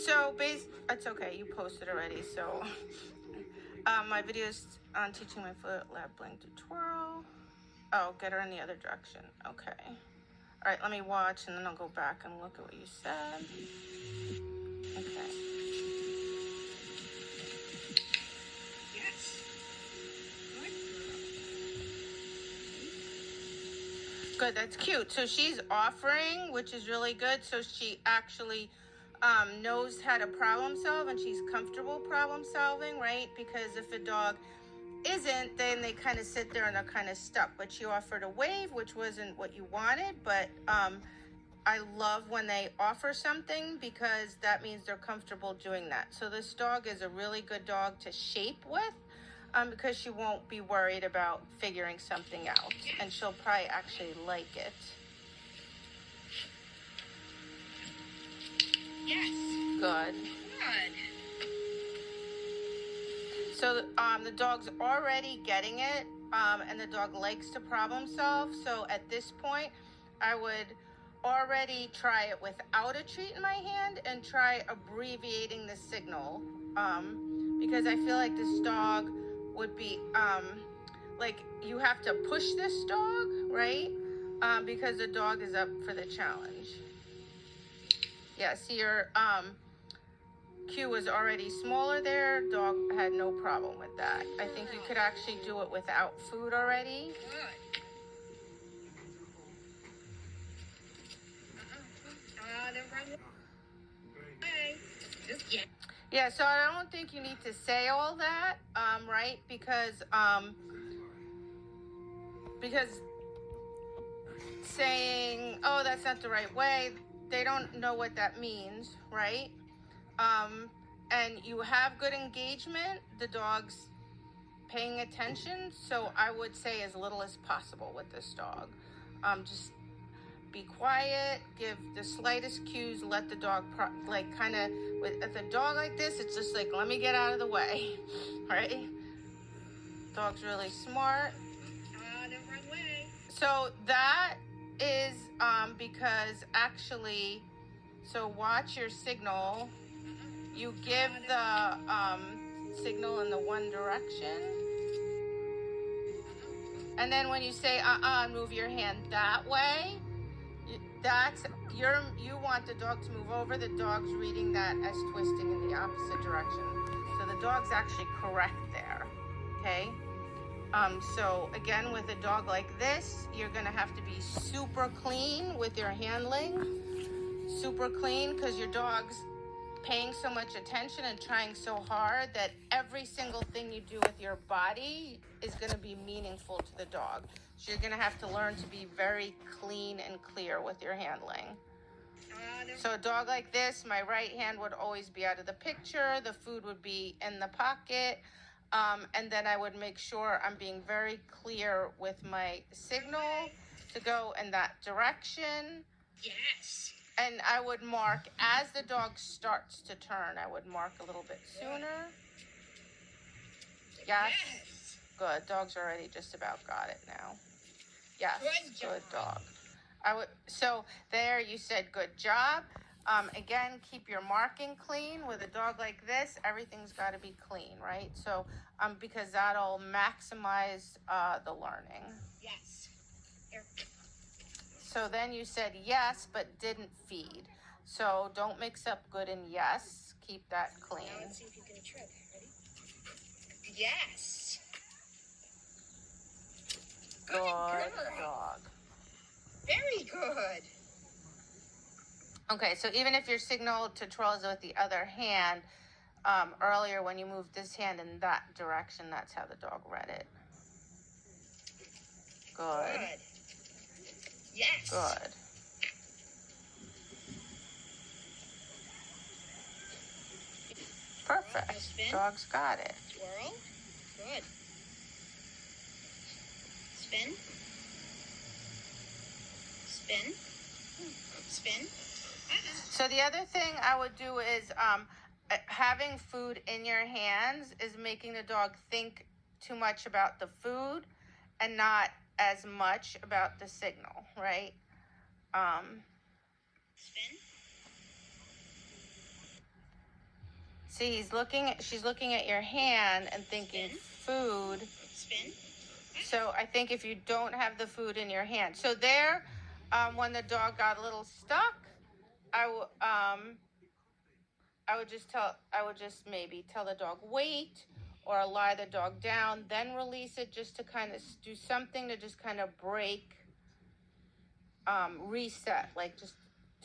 So it's okay, you posted already. So my videos on teaching my foot lab Bling to twirl. Oh, get her in the other direction. Okay. All right, let me watch and then I'll go back and look at what you said. Okay. Yes. Good, that's cute. So she's offering, which is really good. So she actually knows how to problem solve and she's comfortable problem solving, right? Because if a dog isn't, then they kind of sit there and they're kind of stuck. But she offered a wave, which wasn't what you wanted, but I love when they offer something because that means they're comfortable doing that. So this dog is a really good dog to shape with because she won't be worried about figuring something out and she'll probably actually like it. Yes. Good. Good. So the dog's already getting it and the dog likes to problem solve. So at this point, I would already try it without a treat in my hand and try abbreviating the signal because I feel like this dog would be like you have to push this dog, right? Because the dog is up for the challenge. Yeah, see your Q was already smaller there. Dog had no problem with that. I think you could actually do it without food already. Good. Don't run away. Just Yeah, so I don't think you need to say all that, right? Because saying, oh, that's not the right way, they don't know what that means, right? And you have good engagement, the dog's paying attention, so I would say as little as possible with this dog. Just be quiet, give the slightest cues, let the dog kind of with a dog like this, it's just like, let me get out of the way, right? Dog's really smart. don't run away. So that is because actually, so watch your signal. You give the signal in the one direction. And then when you say move your hand that way, you want the dog to move over. The dog's reading that as twisting in the opposite direction. So the dog's actually correct there. Okay. So again, with a dog like this, you're gonna have to be super clean with your handling. Super clean because your dog's paying so much attention and trying so hard that every single thing you do with your body is going to be meaningful to the dog. So you're going to have to learn to be very clean and clear with your handling. So a dog like this, my right hand would always be out of the picture. The food would be in the pocket. And then I would make sure I'm being very clear with my signal to go in that direction. Yes. And I would mark as the dog starts to turn, I would mark a little bit sooner. Yes. Good. Dog's already just about got it now. Yes. Good dog. So there you said good job. Again, keep your marking clean. With a dog like this, everything's got to be clean, right? So because that'll maximize the learning. Yes. Here. So then you said yes, but didn't feed. So don't mix up good and yes. Keep that clean. Now let's see if you can trip. Ready? Yes. Good dog. Very good. Okay, so even if your signal to twirl is with the other hand, earlier when you moved this hand in that direction, that's how the dog read it. Good. Yes. Good. Perfect. Dog's got it. Twirl. Good. Spin. Spin. Spin. So the other thing I would do is having food in your hands is making the dog think too much about the food and not as much about the signal, right? Spin. See, she's looking at your hand and thinking Spin. food. Spin. So I think if you don't have the food in your hand, so there, when the dog got a little stuck, I would just maybe tell the dog wait, or lie the dog down, then release it, just to kind of do something to just kind of break, reset, like just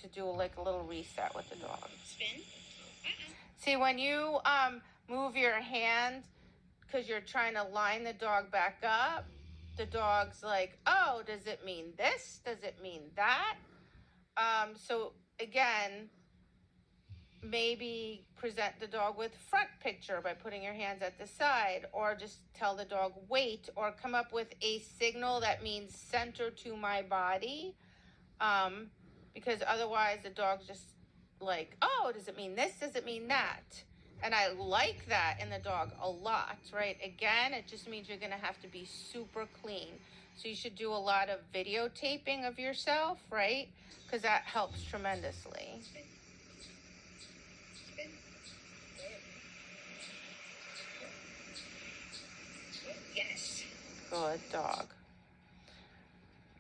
to do like a little reset with the dog. Spin. See, when you move your hand because you're trying to line the dog back up, the dog's like, oh, does it mean this? Does it mean that? So again, maybe present the dog with front picture by putting your hands at the side, or just tell the dog wait, or come up with a signal that means center to my body, because otherwise the dog's just like, oh, does it mean this? Does it mean that? And I like that in the dog a lot, right? Again, it just means you're going to have to be super clean. So you should do a lot of videotaping of yourself, right? Because that helps tremendously. Spin. Spin. Yes. Good dog.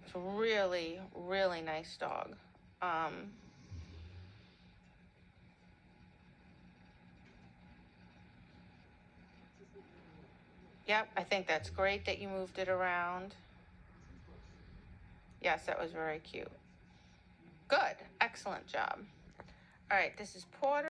It's a really, really nice dog. Yep, I think that's great that you moved it around. Yes, that was very cute. Good. Excellent job. All right, this is Porter.